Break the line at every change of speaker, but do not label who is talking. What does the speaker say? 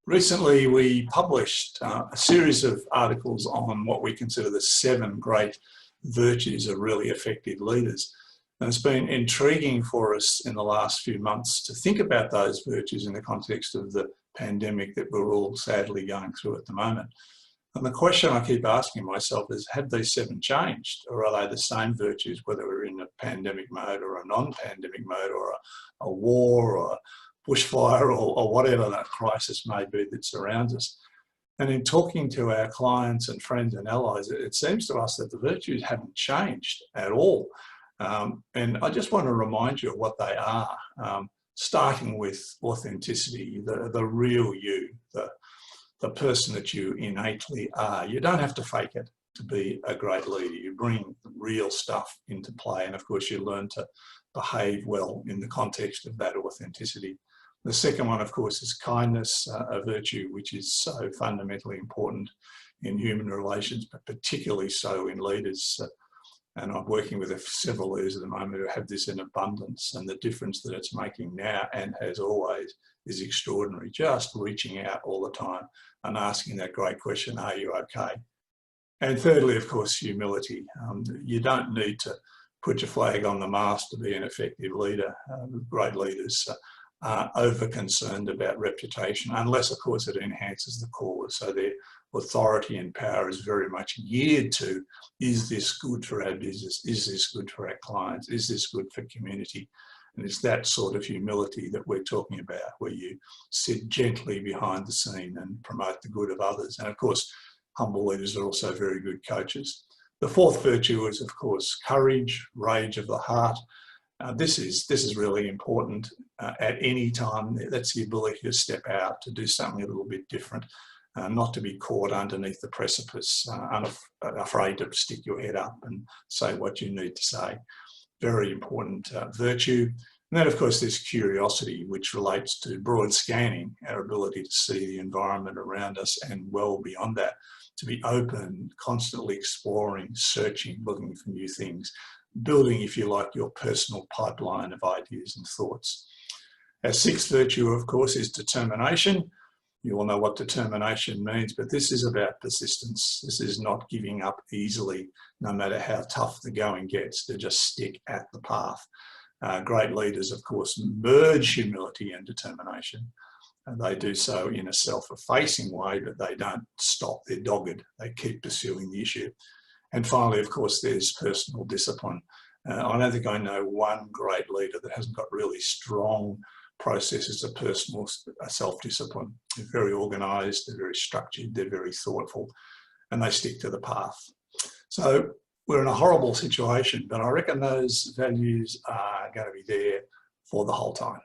Recently, we published a series of articles on what we consider the 7 great virtues of really effective leaders. And it's been intriguing for us in the last few months to think about those virtues in the context of the pandemic that we're all sadly going through at the moment. And the question I keep asking myself is, have these 7 changed, or are they the same virtues, whether we're in a pandemic mode or a non-pandemic mode, or a war or a bushfire or whatever that crisis may be that surrounds us? And in talking to our clients and friends and allies, it seems to us that the virtues haven't changed at all. And I just want to remind you of what they are, starting with authenticity, the real you, the person that you innately are. You don't have to fake it to be a great leader. You bring real stuff into play, and of course you learn to behave well in the context of that authenticity. The second one, of course, is kindness, a virtue which is so fundamentally important in human relations, but particularly so in leaders. And I'm working with several leaders at the moment who have this in abundance, and the difference that it's making now and has always is extraordinary. Just reaching out all the time and asking that great question, are you okay? And thirdly, of course, humility. You don't need to put your flag on the mast to be an effective leader. Great leaders are over-concerned about reputation, unless, of course, it enhances the cause. So their authority and power is very much geared to, is this good for our business? Is this good for our clients? Is this good for community? And it's that sort of humility that we're talking about, where you sit gently behind the scene and promote the good of others. And of course, humble leaders are also very good coaches. The fourth virtue is, of course, courage, rage of the heart. This is really important at any time. That's the ability to step out, to do something a little bit different, not to be caught underneath the precipice, afraid to stick your head up and say what you need to say. Very important virtue. And then, of course, there's curiosity, which relates to broad scanning, our ability to see the environment around us and well beyond that, to be open, constantly exploring, searching, looking for new things, building, if you like, your personal pipeline of ideas and thoughts. Our sixth virtue, of course, is determination. You all know what determination means, but this is about persistence. This is not giving up easily, no matter how tough the going gets, to just stick at the path. Great leaders, of course, merge humility and determination. And they do so in a self-effacing way, but they don't stop. They're dogged. They keep pursuing the issue. And finally, of course, there's personal discipline. I don't think I know one great leader that hasn't got really strong processes of personal self-discipline. They're very organised, they're very structured, they're very thoughtful, and they stick to the path. So we're in a horrible situation, but I reckon those values are going to be there for the whole time.